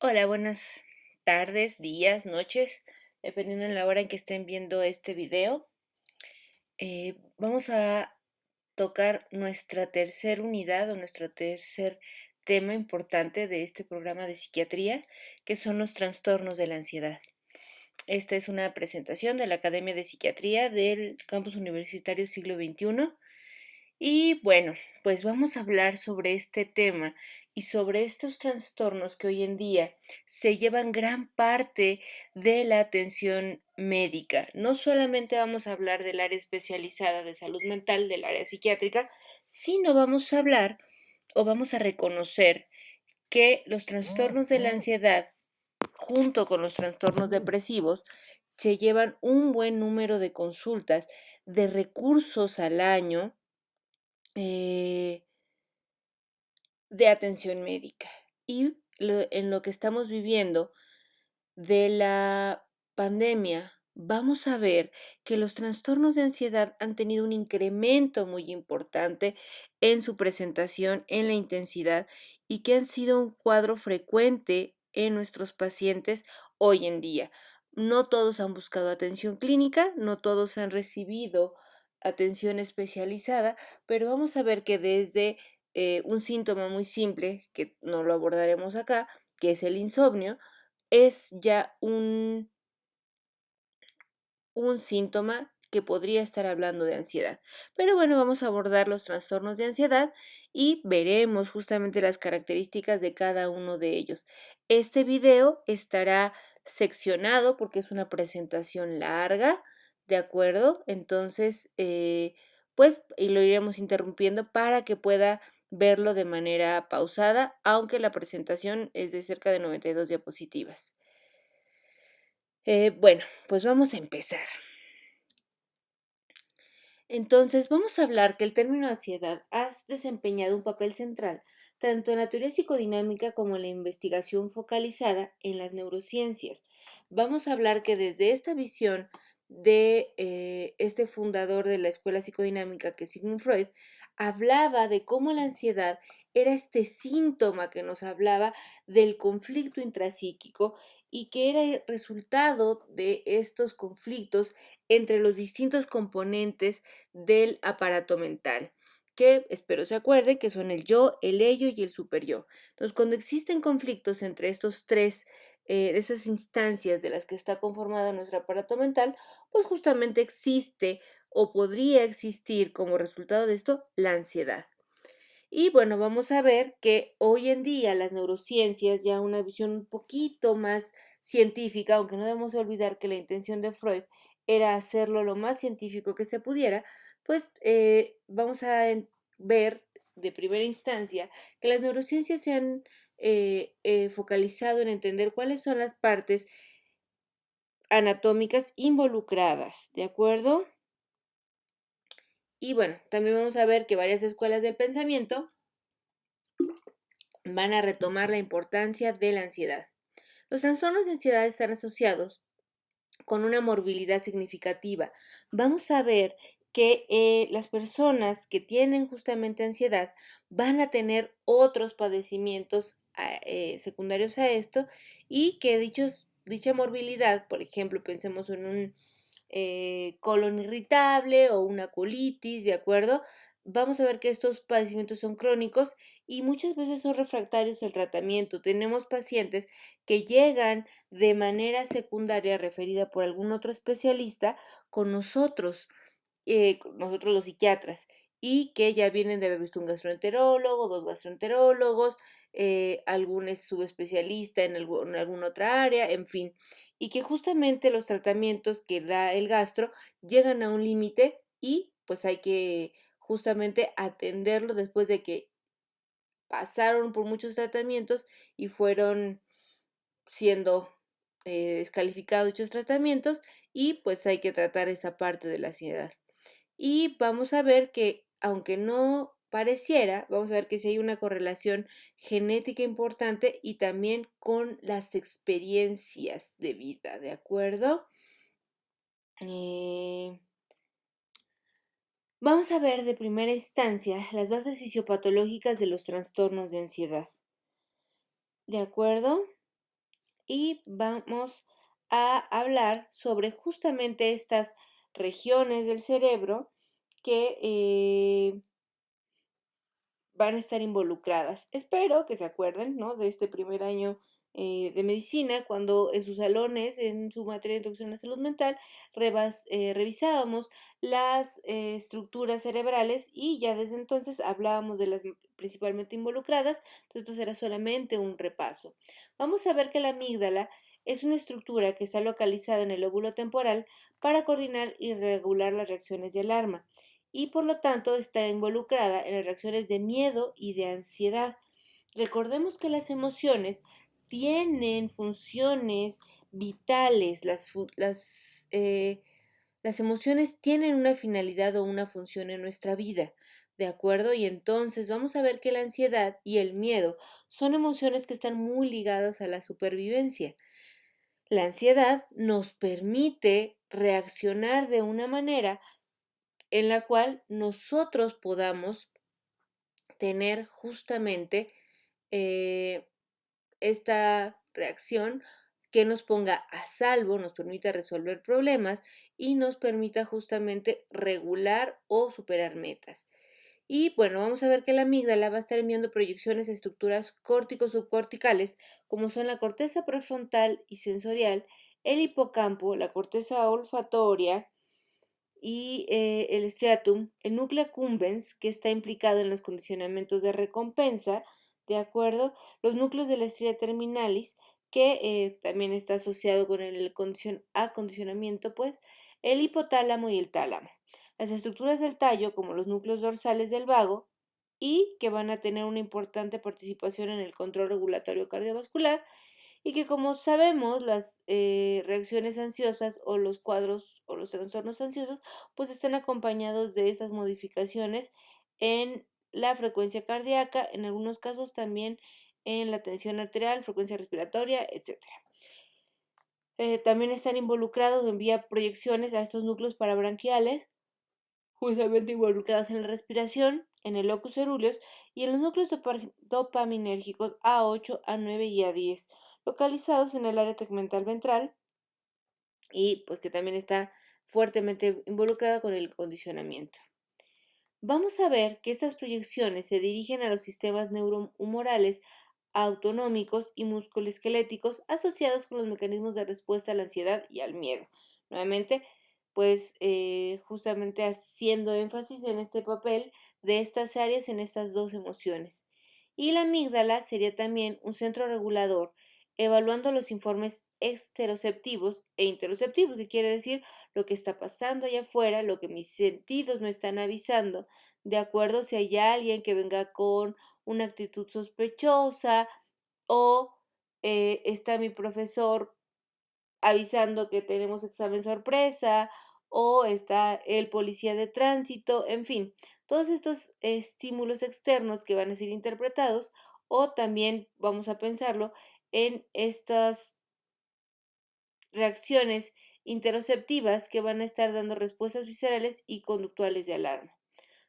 Hola, buenas tardes, días, noches, dependiendo de la hora en que estén viendo este video. Vamos a tocar nuestra tercera unidad o nuestro tercer tema importante de este programa de psiquiatría, que son los trastornos de la ansiedad. Esta es una presentación de la Academia de Psiquiatría del Campus Universitario Siglo XXI. Y bueno, pues vamos a hablar sobre este tema y sobre estos trastornos que hoy en día se llevan gran parte de la atención médica. No solamente vamos a hablar del área especializada de salud mental, del área psiquiátrica, sino vamos a hablar o vamos a reconocer que los trastornos de la ansiedad, junto con los trastornos depresivos, se llevan un buen número de consultas, de recursos al año eh, de atención médica. Y en lo que estamos viviendo de la pandemia, vamos a ver que los trastornos de ansiedad han tenido un incremento muy importante en su presentación, en la intensidad y que han sido un cuadro frecuente en nuestros pacientes hoy en día. No todos han buscado atención clínica, no todos han recibido atención especializada, pero vamos a ver que desde un síntoma muy simple, que no lo abordaremos acá, que es el insomnio, es ya un síntoma que podría estar hablando de ansiedad. Pero bueno, vamos a abordar los trastornos de ansiedad y veremos justamente las características de cada uno de ellos. Este video estará seccionado porque es una presentación larga, ¿de acuerdo? Entonces, pues, y lo iremos interrumpiendo para que pueda verlo de manera pausada, aunque la presentación es de cerca de 92 diapositivas. Bueno, pues vamos a empezar. Entonces, vamos a hablar que el término ansiedad ha desempeñado un papel central tanto en la teoría psicodinámica como en la investigación focalizada en las neurociencias. Vamos a hablar que desde esta visión de este fundador de la escuela psicodinámica, que es Sigmund Freud, hablaba de cómo la ansiedad era este síntoma que nos hablaba del conflicto intrapsíquico y que era el resultado de estos conflictos entre los distintos componentes del aparato mental, que espero se acuerde que son el yo, el ello y el superyo. Entonces, cuando existen conflictos entre estos tres, esas instancias de las que está conformada nuestro aparato mental, pues justamente existe o podría existir como resultado de esto la ansiedad. Y bueno, vamos a ver que hoy en día las neurociencias, ya una visión un poquito más científica, aunque no debemos olvidar que la intención de Freud era hacerlo lo más científico que se pudiera, pues vamos a ver de primera instancia que las neurociencias se han focalizado en entender cuáles son las partes anatómicas involucradas, ¿de acuerdo? Y bueno, también vamos a ver que varias escuelas del pensamiento van a retomar la importancia de la ansiedad. Los trastornos de ansiedad están asociados con una morbilidad significativa. Vamos a ver que las personas que tienen justamente ansiedad van a tener otros padecimientos secundarios a esto y que dicha morbilidad, por ejemplo, pensemos en un colon irritable o una colitis, ¿de acuerdo? Vamos a ver que estos padecimientos son crónicos y muchas veces son refractarios al tratamiento. Tenemos pacientes que llegan de manera secundaria referida por algún otro especialista con nosotros los psiquiatras, y que ya vienen de haber visto un gastroenterólogo, 2 gastroenterólogos, algún subespecialista en alguna otra área, en fin, y que justamente los tratamientos que da el gastro llegan a un límite y, pues, hay que justamente atenderlo después de que pasaron por muchos tratamientos y fueron siendo, descalificados dichos tratamientos y, pues, hay que tratar esa parte de la ansiedad. Y vamos a ver que, aunque no pareciera, vamos a ver que sí hay una correlación genética importante y también con las experiencias de vida, ¿de acuerdo? Eh, Vamos a ver de primera instancia las bases fisiopatológicas de los trastornos de ansiedad, ¿de acuerdo? y vamos a hablar sobre justamente estas regiones del cerebro que van a estar involucradas. Espero que se acuerden, ¿no?, de este primer año de medicina, cuando en sus salones, en su materia de introducción a la salud mental, revisábamos las estructuras cerebrales y ya desde entonces hablábamos de las principalmente involucradas, entonces esto será solamente un repaso. Vamos a ver que la amígdala es una estructura que está localizada en el lóbulo temporal para coordinar y regular las reacciones de alarma y por lo tanto está involucrada en las reacciones de miedo y de ansiedad. Recordemos que las emociones tienen funciones vitales, las emociones tienen una finalidad o una función en nuestra vida, ¿de acuerdo? Y entonces vamos a ver que la ansiedad y el miedo son emociones que están muy ligadas a la supervivencia. La ansiedad nos permite reaccionar de una manera en la cual nosotros podamos tener justamente eh, esta reacción que nos ponga a salvo, nos permita resolver problemas y nos permita justamente regular o superar metas. Y bueno, vamos a ver que la amígdala va a estar enviando proyecciones a estructuras córtico-subcorticales, como son la corteza prefrontal y sensorial, el hipocampo, la corteza olfatoria, y el striatum, el núcleo accumbens, que está implicado en los condicionamientos de recompensa, ¿de acuerdo? Los núcleos de la estría terminalis, que también está asociado con el acondicionamiento, pues, el hipotálamo y el tálamo. Las estructuras del tallo, como los núcleos dorsales del vago, y que van a tener una importante participación en el control regulatorio cardiovascular, y que como sabemos las reacciones ansiosas o los cuadros o los trastornos ansiosos pues están acompañados de estas modificaciones en la frecuencia cardíaca, en algunos casos también en la tensión arterial, frecuencia respiratoria, etcétera. También están involucrados o envía proyecciones a estos núcleos parabranquiales, justamente involucrados en la respiración, en el locus coeruleus y en los núcleos dopaminérgicos A8, A9 y A10, localizados en el área tegmental ventral y pues que también está fuertemente involucrada con el condicionamiento. Vamos a ver que estas proyecciones se dirigen a los sistemas neurohumorales autonómicos y musculoesqueléticos asociados con los mecanismos de respuesta a la ansiedad y al miedo. Nuevamente, pues justamente haciendo énfasis en este papel de estas áreas en estas dos emociones. Y la amígdala sería también un centro regulador, evaluando los informes exteroceptivos e interoceptivos, que quiere decir lo que está pasando allá afuera, lo que mis sentidos me están avisando, de acuerdo si hay alguien que venga con una actitud sospechosa o está mi profesor avisando que tenemos examen sorpresa o está el policía de tránsito, en fin, todos estos estímulos externos que van a ser interpretados o también vamos a pensarlo en estas reacciones interoceptivas que van a estar dando respuestas viscerales y conductuales de alarma.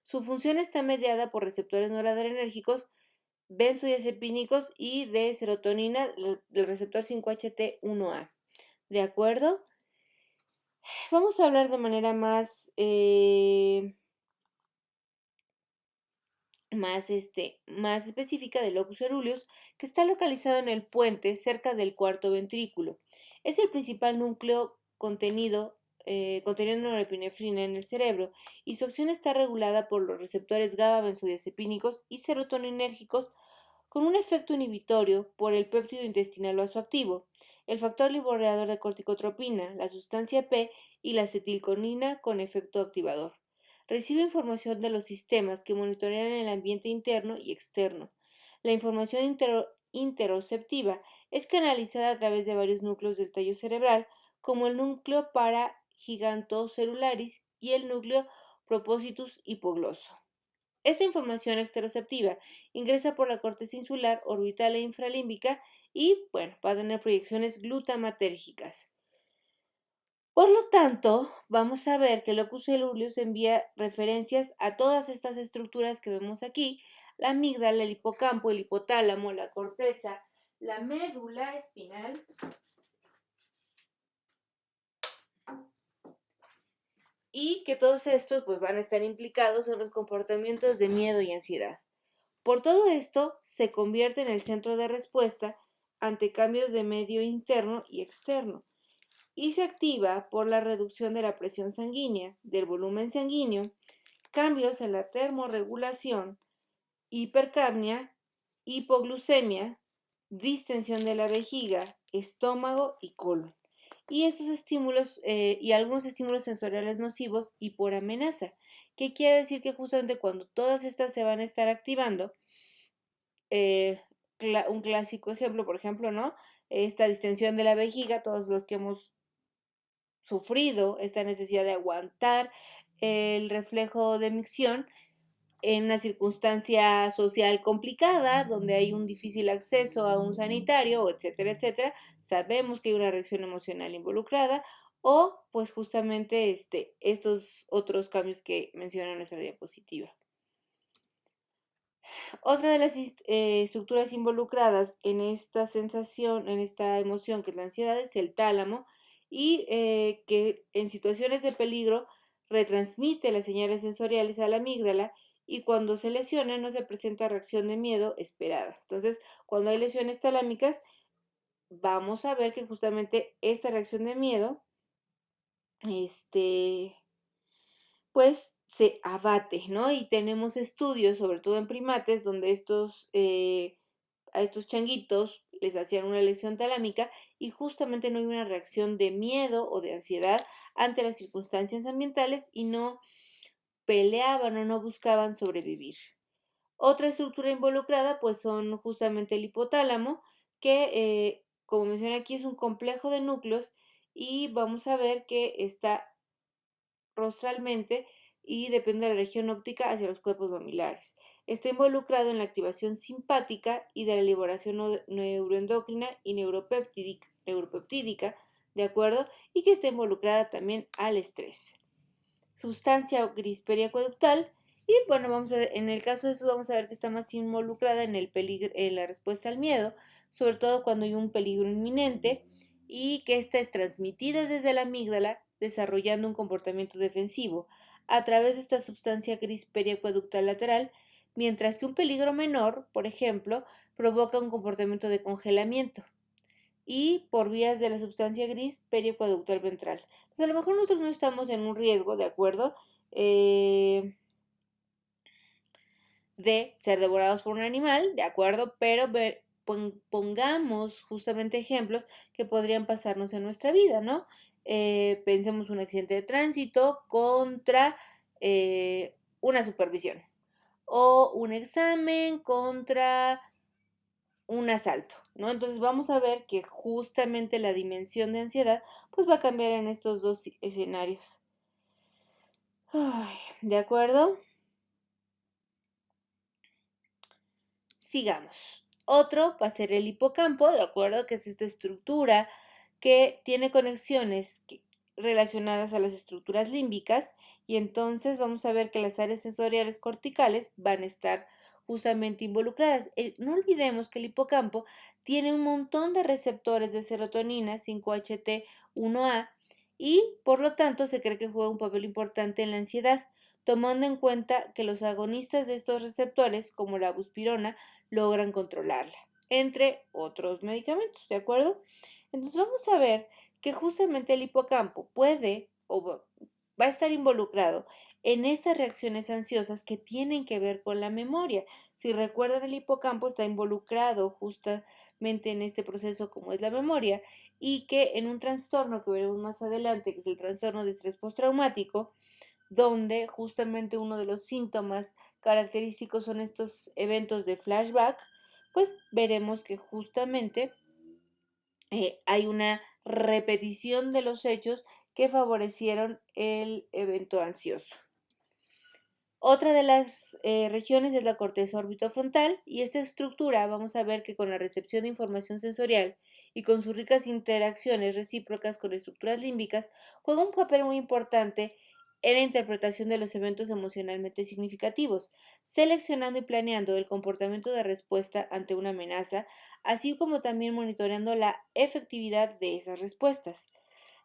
Su función está mediada por receptores noradrenérgicos, benzodiazepínicos y de serotonina del receptor 5-HT1A. ¿De acuerdo? Vamos a hablar de manera más específica del locus coeruleus, que está localizado en el puente cerca del cuarto ventrículo. Es el principal núcleo conteniendo norepinefrina en el cerebro y su acción está regulada por los receptores GABA benzodiazepínicos y serotoninérgicos con un efecto inhibitorio por el péptido intestinal vasoactivo, el factor liporeador de corticotropina, la sustancia P y la acetilcolina con efecto activador. Recibe información de los sistemas que monitorean el ambiente interno y externo. La información interoceptiva es canalizada a través de varios núcleos del tallo cerebral, como el núcleo paragigantocelularis y el núcleo propositus hipogloso. Esta información exteroceptiva ingresa por la corteza insular, orbital e infralímbica y, bueno, va a tener proyecciones glutamatérgicas. Por lo tanto, vamos a ver que el locus coeruleus envía referencias a todas estas estructuras que vemos aquí, la amígdala, el hipocampo, el hipotálamo, la corteza, la médula espinal y que todos estos pues van a estar implicados en los comportamientos de miedo y ansiedad. Por todo esto, se convierte en el centro de respuesta ante cambios de medio interno y externo y se activa por la reducción de la presión sanguínea, del volumen sanguíneo, cambios en la termorregulación, hipercapnia, hipoglucemia, distensión de la vejiga, estómago y colon. Y estos estímulos y algunos estímulos sensoriales nocivos y por amenaza, que quiere decir que justamente cuando todas estas se van a estar activando, un clásico ejemplo, por ejemplo, ¿no? Esta distensión de la vejiga, todos los que hemos sufrido esta necesidad de aguantar el reflejo de micción en una circunstancia social complicada, donde hay un difícil acceso a un sanitario, etcétera, etcétera, sabemos que hay una reacción emocional involucrada, o pues justamente estos otros cambios que menciona nuestra diapositiva. Otra de las estructuras involucradas en esta sensación, en esta emoción que es la ansiedad, es el tálamo y que en situaciones de peligro retransmite las señales sensoriales a la amígdala y cuando se lesiona no se presenta reacción de miedo esperada. Entonces, cuando hay lesiones talámicas, vamos a ver que justamente esta reacción de miedo, pues se abate, ¿no? Y tenemos estudios, sobre todo en primates, donde a estos changuitos les hacían una lesión talámica y justamente no hay una reacción de miedo o de ansiedad ante las circunstancias ambientales y no peleaban o no buscaban sobrevivir. Otra estructura involucrada pues son justamente el hipotálamo, que como mencioné aquí es un complejo de núcleos y vamos a ver que está rostralmente y depende de la región óptica hacia los cuerpos mamilares. Está involucrado en la activación simpática y de la liberación neuroendocrina y neuropeptídica, ¿de acuerdo? Y que está involucrada también al estrés. Sustancia gris periacueductal y bueno, en el caso de esto vamos a ver que está más involucrada en el peligro, en la respuesta al miedo, sobre todo cuando hay un peligro inminente y que esta es transmitida desde la amígdala desarrollando un comportamiento defensivo a través de esta sustancia gris periacueductal lateral, mientras que un peligro menor, por ejemplo, provoca un comportamiento de congelamiento y por vías de la sustancia gris periacueductal ventral. Entonces, a lo mejor nosotros no estamos en un riesgo, ¿de acuerdo? De ser devorados por un animal, ¿de acuerdo? Pero pongamos justamente ejemplos que podrían pasarnos en nuestra vida, ¿no? Pensemos un accidente de tránsito contra una supervisión o un examen contra un asalto, ¿no? Entonces vamos a ver que justamente la dimensión de ansiedad pues va a cambiar en estos dos escenarios. Ay, ¿de acuerdo? Sigamos. Otro va a ser el hipocampo, ¿de acuerdo? Que es esta estructura que tiene conexiones relacionadas a las estructuras límbicas y entonces vamos a ver que las áreas sensoriales corticales van a estar justamente involucradas. No olvidemos que el hipocampo tiene un montón de receptores de serotonina 5-HT1A y por lo tanto se cree que juega un papel importante en la ansiedad, tomando en cuenta que los agonistas de estos receptores, como la buspirona, logran controlarla, entre otros medicamentos, ¿de acuerdo? Entonces vamos a ver que justamente el hipocampo puede o va a estar involucrado en estas reacciones ansiosas que tienen que ver con la memoria. Si recuerdan, el hipocampo está involucrado justamente en este proceso como es la memoria y que en un trastorno que veremos más adelante, que es el trastorno de estrés postraumático, donde justamente uno de los síntomas característicos son estos eventos de flashback, pues veremos que justamente hay una repetición de los hechos que favorecieron el evento ansioso. Otra de las regiones es la corteza orbitofrontal y esta estructura vamos a ver que con la recepción de información sensorial y con sus ricas interacciones recíprocas con estructuras límbicas juega un papel muy importante en la interpretación de los eventos emocionalmente significativos, seleccionando y planeando el comportamiento de respuesta ante una amenaza, así como también monitoreando la efectividad de esas respuestas.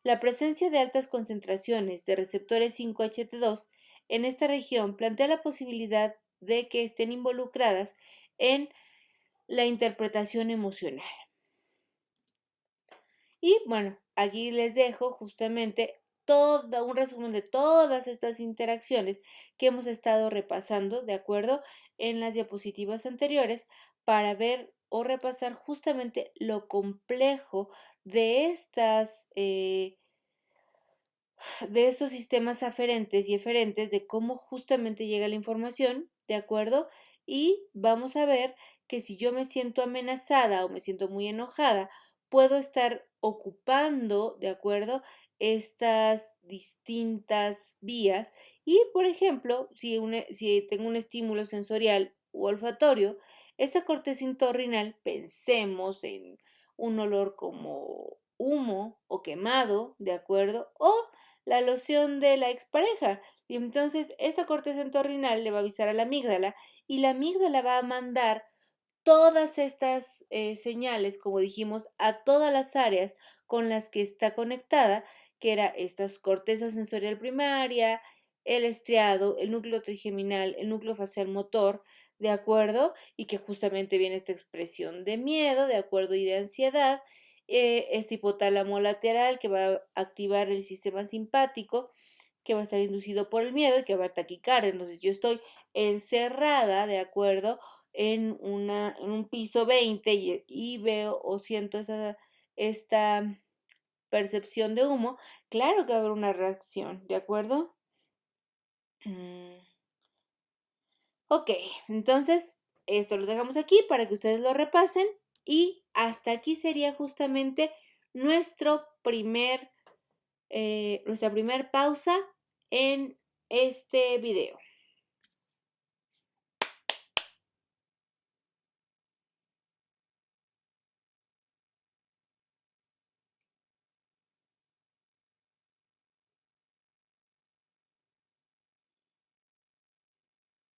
La presencia de altas concentraciones de receptores 5HT2 en esta región plantea la posibilidad de que estén involucradas en la interpretación emocional. Y bueno, aquí les dejo justamente todo un resumen de todas estas interacciones que hemos estado repasando, ¿de acuerdo? En las diapositivas anteriores para ver o repasar justamente lo complejo de de estos sistemas aferentes y eferentes, de cómo justamente llega la información, ¿de acuerdo? Y vamos a ver que si yo me siento amenazada o me siento muy enojada, puedo estar ocupando, ¿de acuerdo? Estas distintas vías y, por ejemplo, si tengo un estímulo sensorial u olfatorio, esta corteza entorrinal, pensemos en un olor como humo o quemado, ¿de acuerdo? O la loción de la expareja. Y entonces esa corteza entorrinal le va a avisar a la amígdala y la amígdala va a mandar todas estas señales, como dijimos, a todas las áreas con las que está conectada, que era estas corteza sensorial primaria, el estriado, el núcleo trigeminal, el núcleo facial motor, ¿de acuerdo? Y que justamente viene esta expresión de miedo, ¿de acuerdo? Y de ansiedad, este hipotálamo lateral que va a activar el sistema simpático, que va a estar inducido por el miedo y que va a haber taquicardia. Entonces yo estoy encerrada, ¿de acuerdo? En un piso 20 y veo o siento esta percepción de humo, claro que va a haber una reacción, ¿de acuerdo? Mm, ok, entonces esto lo dejamos aquí para que ustedes lo repasen y hasta aquí sería justamente nuestro nuestra primer pausa en este video.